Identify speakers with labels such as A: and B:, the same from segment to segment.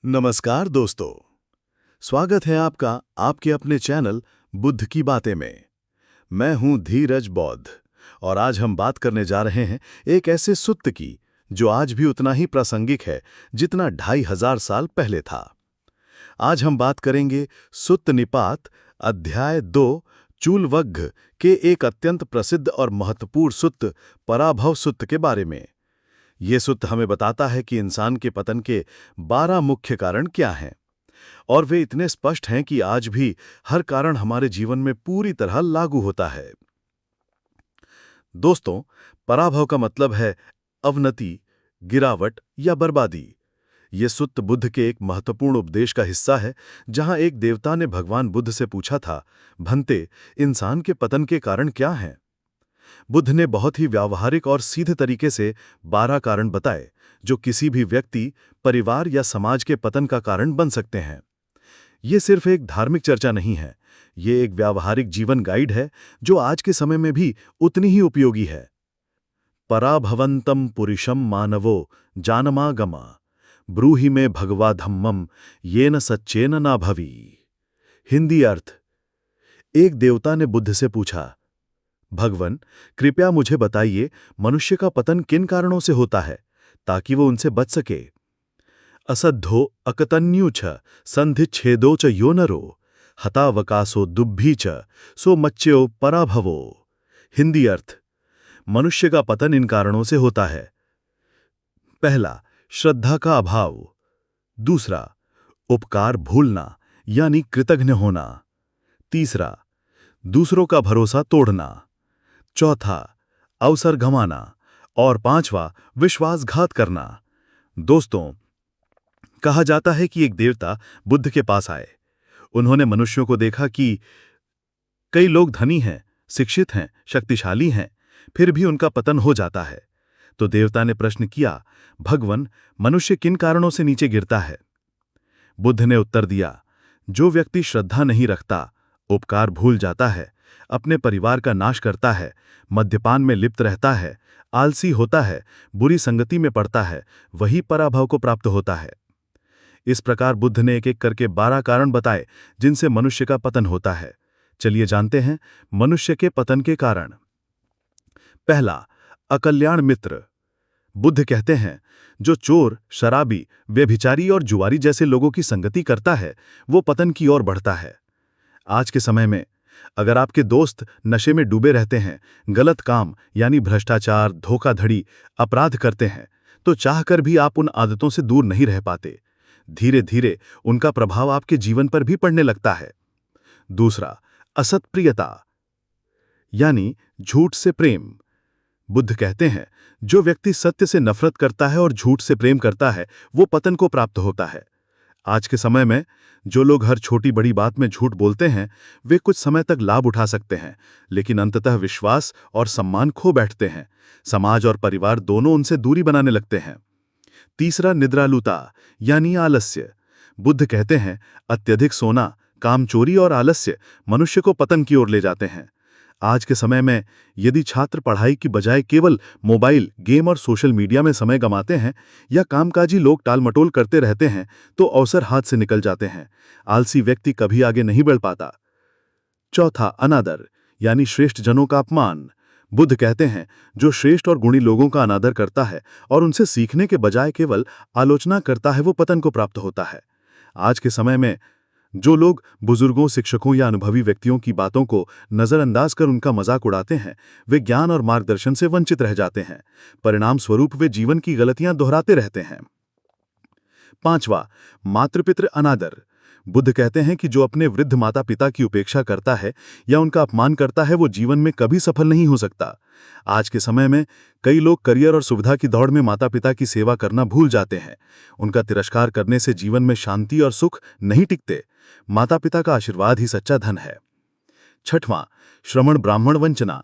A: नमस्कार दोस्तों। स्वागत है आपका आपके अपने चैनल बुद्ध की बातें में। मैं हूं धीरज बौद्ध और आज हम बात करने जा रहे हैं एक ऐसे सुत्त की जो आज भी उतना ही प्रासंगिक है जितना 2500 साल पहले था। आज हम बात करेंगे सुत्त निपात अध्याय 2 चूलवग्घ के एक अत्यंत प्रसिद्ध और महत्वपूर्ण सुत्त पराभव सुत्त के बारे में। ये सूत्र हमें बताता है कि इंसान के पतन के 12 मुख्य कारण क्या हैं, और वे इतने स्पष्ट हैं कि आज भी हर कारण हमारे जीवन में पूरी तरह लागू होता है। दोस्तों, पराभव का मतलब है अवनति, गिरावट या बर्बादी। ये सूत्र बुद्ध के एक महत्वपूर्ण उपदेश का हिस्सा है, जहां एक देवता ने भगवान बुद्ध से पूछा था, भंते, इंसान के पतन के कारण क्या हैं? बुद्ध ने बहुत ही व्यावहारिक और सीधे तरीके से 12 कारण बताए जो किसी भी व्यक्ति, परिवार या समाज के पतन का कारण बन सकते हैं। ये सिर्फ एक धार्मिक चर्चा नहीं है, ये एक व्यावहारिक जीवन गाइड है जो आज के समय में भी उतनी ही उपयोगी है। पराभवंतम पुरुषम मानवो जानमागमा ब्रूहि में भगवा धम्मम येन सच्चेन ना भवी। हिंदी अर्थ। एक देवता ने बुद्ध से पूछा, भगवन, कृपया मुझे बताइए मनुष्य का पतन किन कारणों से होता है ताकि वो उनसे बच सके। असद्धो अकतन्यु च संधिच्छेदो च यो नरो हतावकासो दुब्भी च सो मच्च्यो पराभवो। हिंदी अर्थ। मनुष्य का पतन इन कारणों से होता है। पहला, श्रद्धा का अभाव। दूसरा, उपकार भूलना यानी कृतघ्न होना। तीसरा, दूसरों का भरोसा तोड़ना। चौथा, अवसर गंवाना। और पांचवा, विश्वासघात करना। दोस्तों, कहा जाता है कि एक देवता बुद्ध के पास आए। उन्होंने मनुष्यों को देखा कि कई लोग धनी हैं, शिक्षित हैं, शक्तिशाली हैं, फिर भी उनका पतन हो जाता है। तो देवता ने प्रश्न किया, भगवन, मनुष्य किन कारणों से नीचे गिरता है? बुद्ध ने उत्तर दिया, जो व्यक्ति श्रद्धा नहीं रखता, उपकार भूल जाता है, अपने परिवार का नाश करता है, मद्यपान में लिप्त रहता है, आलसी होता है, बुरी संगति में पड़ता है, वही पराभव को प्राप्त होता है। इस प्रकार बुद्ध ने एक एक करके 12 कारण बताए जिनसे मनुष्य का पतन होता है। चलिए जानते हैं मनुष्य के पतन के कारण। पहला, अकल्याण मित्र। बुद्ध कहते हैं, जो चोर, शराबी, व्यभिचारी और जुआरी जैसे लोगों की संगति करता है, वो पतन की ओर बढ़ता है। आज के समय में अगर आपके दोस्त नशे में डूबे रहते हैं, गलत काम यानी भ्रष्टाचार, धोखाधड़ी, अपराध करते हैं, तो चाहकर भी आप उन आदतों से दूर नहीं रह पाते। धीरे धीरे उनका प्रभाव आपके जीवन पर भी पड़ने लगता है। दूसरा, असत्प्रियता यानी झूठ से प्रेम। बुद्ध कहते हैं, जो व्यक्ति सत्य से नफरत करता है और झूठ से प्रेम करता है, वो पतन को प्राप्त होता है। आज के समय में जो लोग हर छोटी बड़ी बात में झूठ बोलते हैं, वे कुछ समय तक लाभ उठा सकते हैं, लेकिन अंततः विश्वास और सम्मान खो बैठते हैं। समाज और परिवार दोनों उनसे दूरी बनाने लगते हैं। तीसरा, निद्रालुता यानी आलस्य। बुद्ध कहते हैं, अत्यधिक सोना, कामचोरी और आलस्य मनुष्य को पतन की ओर ले जाते हैं। आज के समय में यदि छात्र पढ़ाई की बजाय केवल मोबाइल, गेम और सोशल मीडिया में समय गंवाते हैं या कामकाजी लोग टालमटोल करते रहते हैं, तो अवसर हाथ से निकल जाते हैं। आलसी व्यक्ति कभी आगे नहीं बढ़ पाता। चौथा, अनादर यानी श्रेष्ठ जनों का अपमान। बुद्ध कहते हैं, जो श्रेष्ठ और गुणी लोगों का अनादर करता है और उनसे सीखने के बजाय केवल आलोचना करता है, वो पतन को प्राप्त होता है। आज के समय में जो लोग बुजुर्गों, शिक्षकों या अनुभवी व्यक्तियों की बातों को नजरअंदाज कर उनका मजाक उड़ाते हैं, वे ज्ञान और मार्गदर्शन से वंचित रह जाते हैं। परिणाम स्वरूप वे जीवन की गलतियां दोहराते रहते हैं। पांचवा, मातृपितृ अनादर। बुद्ध कहते हैं कि जो अपने वृद्ध माता पिता की उपेक्षा करता है या उनका अपमान करता है, वो जीवन में कभी सफल नहीं हो सकता। आज के समय में कई लोग करियर और सुविधा की दौड़ में माता पिता की सेवा करना भूल जाते हैं। उनका तिरस्कार करने से जीवन में शांति और सुख नहीं टिकते। माता पिता का आशीर्वाद ही सच्चा धन है। छठवां, श्रमण ब्राह्मण वंचना।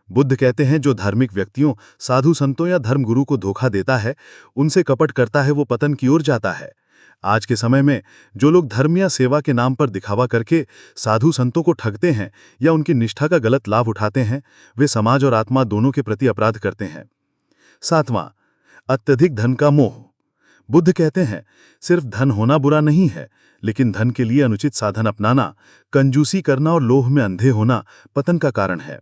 A: बुद्ध कहते हैं, जो धार्मिक व्यक्तियों, साधु संतों या धर्मगुरु को धोखा देता है, उनसे कपट करता है, वो पतन की ओर जाता है। आज के समय में जो लोग धर्म या सेवा के नाम पर दिखावा करके साधु संतों को ठगते हैं या उनकी निष्ठा का गलत लाभ उठाते हैं, वे समाज और आत्मा दोनों के प्रति अपराध करते हैं। सातवां, अत्यधिक धन का मोह। बुद्ध कहते हैं, सिर्फ धन होना बुरा नहीं है, लेकिन धन के लिए अनुचित साधन अपनाना, कंजूसी करना और लोभ में अंधे होना पतन का कारण है।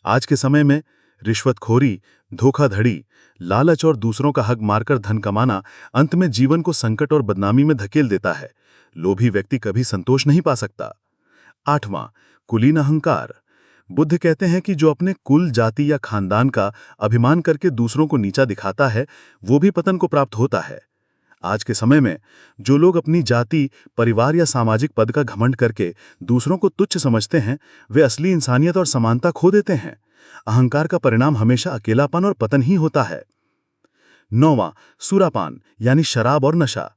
A: आज के समय में रिश्वतखोरी, धोखाधड़ी, लालच और दूसरों का हक मारकर धन कमाना अंत में जीवन को संकट और बदनामी में धकेल देता है। लोभी व्यक्ति कभी संतोष नहीं पा सकता। 8वां, कुलीन अहंकार। बुद्ध कहते हैं कि जो अपने कुल, जाति या खानदान का अभिमान करके दूसरों को नीचा दिखाता है, वो भी पतन को प्राप्त होता है। आज के समय में जो लोग अपनी जाति, परिवार या सामाजिक पद का घमंड करके दूसरों को तुच्छ समझते हैं, वे असली इंसानियत और समानता खो देते हैं। अहंकार का परिणाम हमेशा अकेलापन और पतन ही होता है। 9वां, सुरापान यानी शराब और नशा।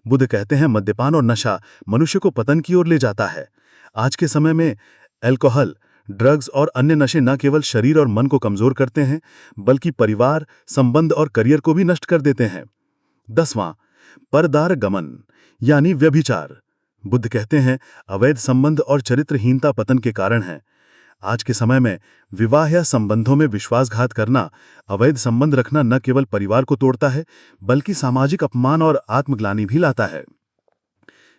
A: बुद्ध कहते हैं मद्यपान और नशा मनुष्य को पतन की ओर ले जाता है। आज के समय में अल्कोहल, ड्रग्स और अन्य नशे न केवल शरीर और मन को कमजोर करते हैं, बल्कि परिवार, संबंध और करियर को भी नष्ट कर देते हैं। 10वां, परदार गमन यानी व्यभिचार। बुद्ध कहते हैं अवैध संबंध और चरित्रहीनता पतन के कारण है। आज के समय में विवाह या संबंधों में विश्वासघात करना, अवैध संबंध रखना न केवल परिवार को तोड़ता है, बल्कि सामाजिक अपमान और आत्मग्लानि भी लाता है।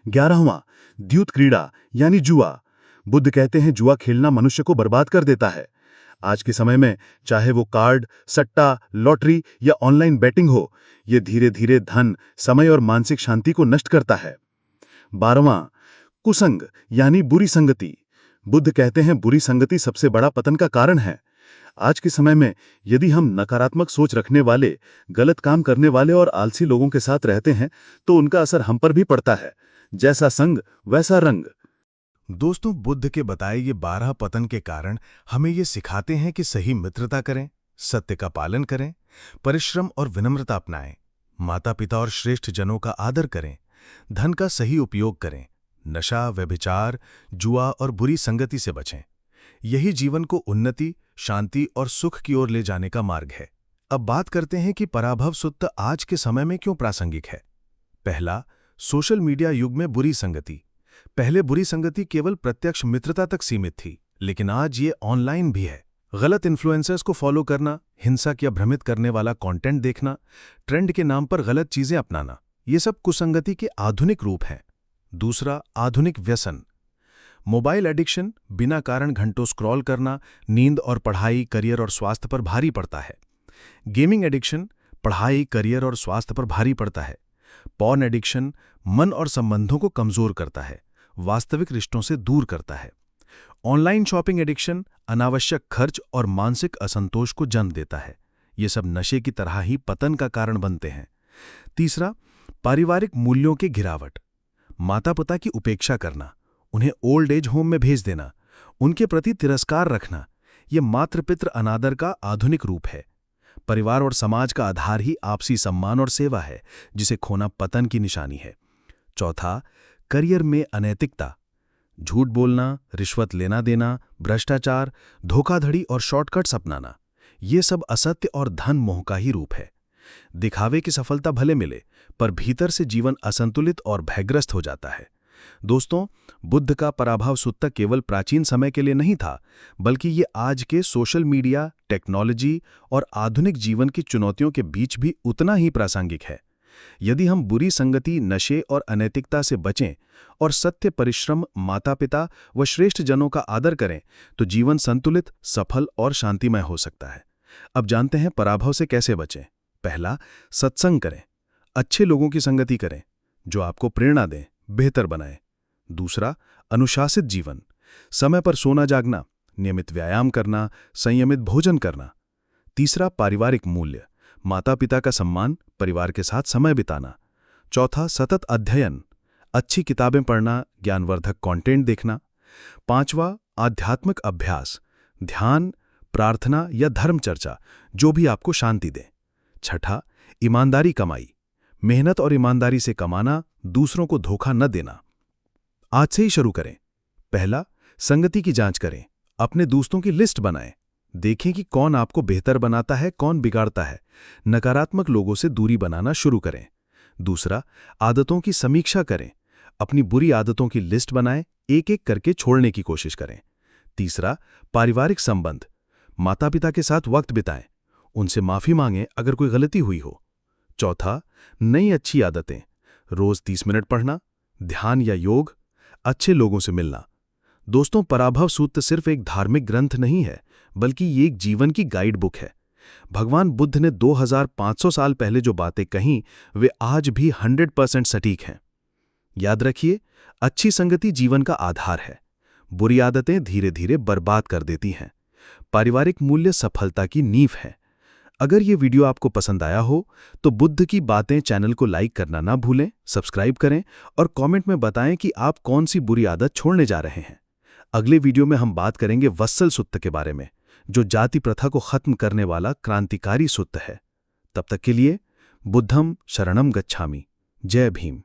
A: 11वां, द्यूत क्रीड़ा यानी जुआ। बुद्ध कहते हैं जुआ खेलना मनुष्य को बर्बाद कर देता है। आज के समय में चाहे वो कार्ड, सट्टा, लॉटरी या ऑनलाइन बैटिंग हो, ये धीरे धीरे धन, समय और मानसिक शांति को नष्ट करता है। 12वां, कुसंग यानी बुरी संगति। बुद्ध कहते हैं बुरी संगति सबसे बड़ा पतन का कारण है। आज के समय में यदि हम नकारात्मक सोच रखने वाले, गलत काम करने वाले और आलसी लोगों के साथ रहते हैं, तो उनका असर हम पर भी पड़ता है। जैसा संग वैसा रंग।
B: दोस्तों, बुद्ध के बताए ये 12 पतन के कारण हमें ये सिखाते हैं कि सही मित्रता करें, सत्य का पालन करें, परिश्रम और विनम्रता अपनाएं, माता पिता और श्रेष्ठ जनों का आदर करें, धन का सही उपयोग करें, नशा, व्यभिचार, जुआ और बुरी संगति से बचें। यही जीवन को उन्नति, शांति और सुख की ओर ले जाने का मार्ग है। अब बात करते हैं कि पराभव सूत्र आज के समय में क्यों प्रासंगिक है। पहला, सोशल मीडिया युग में बुरी संगति। पहले बुरी संगति केवल प्रत्यक्ष मित्रता तक सीमित थी, लेकिन आज ये ऑनलाइन भी है। गलत इन्फ्लुएंसर्स को फॉलो करना, हिंसक या भ्रमित करने वाला कंटेंट देखना, ट्रेंड के नाम पर गलत चीजें अपनाना, ये सब कुसंगति के आधुनिक रूप हैं। दूसरा, आधुनिक व्यसन। मोबाइल एडिक्शन, बिना कारण घंटों स्क्रॉल करना, नींद और पढ़ाई, करियर और स्वास्थ्य पर भारी पड़ता है। गेमिंग एडिक्शन, पढ़ाई, करियर और स्वास्थ्य पर भारी पड़ता है। पॉर्न एडिक्शन, मन और संबंधों को कमजोर करता है, वास्तविक रिश्तों से दूर करता है। ऑनलाइन शॉपिंग एडिक्शन, अनावश्यक खर्च और मानसिक असंतोष को जन्म देता है। ये सब नशे की तरह ही पतन का कारण बनते हैं। तीसरा, पारिवारिक मूल्यों की गिरावट। माता पिता की उपेक्षा करना, उन्हें ओल्ड एज होम में भेज देना, उनके प्रति तिरस्कार रखना, ये मातृपितृ अनादर का आधुनिक रूप है। परिवार और समाज का आधार ही आपसी सम्मान और सेवा है, जिसे खोना पतन की निशानी है। चौथा, करियर में अनैतिकता। झूठ बोलना, रिश्वत लेना देना, भ्रष्टाचार, धोखाधड़ी और शॉर्टकट्स अपनाना, ये सब असत्य और धन मोह का ही रूप है। दिखावे की सफलता भले मिले, पर भीतर से जीवन असंतुलित और भयग्रस्त हो जाता है। दोस्तों, बुद्ध का पराभव सूत्र केवल प्राचीन समय के लिए नहीं था, बल्कि ये आज के सोशल मीडिया, टेक्नोलॉजी और आधुनिक जीवन की चुनौतियों के बीच भी उतना ही प्रासंगिक है। यदि हम बुरी संगति, नशे और अनैतिकता से बचें और सत्य, परिश्रम, माता पिता व श्रेष्ठ जनों का आदर करें, तो जीवन संतुलित, सफल और शांतिमय हो सकता है। अब जानते हैं पराभव से कैसे बचें। पहला, सत्संग करें। अच्छे लोगों की संगति करें जो आपको प्रेरणा दें, बेहतर बनाएं। दूसरा, अनुशासित जीवन। समय पर सोना जागना, नियमित व्यायाम करना, संयमित भोजन करना। तीसरा, पारिवारिक मूल्य। माता पिता का सम्मान, परिवार के साथ समय बिताना। चौथा, सतत अध्ययन। अच्छी किताबें पढ़ना, ज्ञानवर्धक कंटेंट देखना। पांचवा, आध्यात्मिक अभ्यास। ध्यान, प्रार्थना या धर्म चर्चा, जो भी आपको शांति दे। छठा, ईमानदारी कमाई। मेहनत और ईमानदारी से कमाना, दूसरों को धोखा न देना। आज से ही शुरू करें। पहला, संगति की जांच करें। अपने दोस्तों की लिस्ट बनाएं। देखें कि कौन आपको बेहतर बनाता है, कौन बिगाड़ता है। नकारात्मक लोगों से दूरी बनाना शुरू करें। दूसरा, आदतों की समीक्षा करें। अपनी बुरी आदतों की लिस्ट बनाएं, एक एक करके छोड़ने की कोशिश करें। तीसरा, पारिवारिक संबंध। माता पिता के साथ वक्त बिताएं, उनसे माफी मांगें अगर कोई गलती हुई हो। चौथा, नई अच्छी आदतें, रोज 30 मिनट पढ़ना, ध्यान या योग, अच्छे लोगों से मिलना। दोस्तों, पराभव सूत्र सिर्फ एक धार्मिक ग्रंथ नहीं है, बल्कि ये एक जीवन की गाइड बुक है। भगवान बुद्ध ने 2500 साल पहले जो बातें कहीं, वे आज भी 100% सटीक हैं। याद रखिए, अच्छी संगति जीवन का आधार है। बुरी आदतें धीरे धीरे बर्बाद कर देती हैं। पारिवारिक मूल्य सफलता की नींव है। अगर ये वीडियो आपको पसंद आया हो तो बुद्ध की बातें चैनल को लाइक करना ना भूलें, सब्सक्राइब करें और कमेंट में बताएं कि आप कौन सी बुरी आदत छोड़ने जा रहे हैं। अगले वीडियो में हम बात करेंगे वत्सल सूत्र के बारे में, जो जाति प्रथा को खत्म करने वाला क्रांतिकारी सूत्र है। तब तक के लिए बुद्धं शरणं गच्छामि। जय भीम।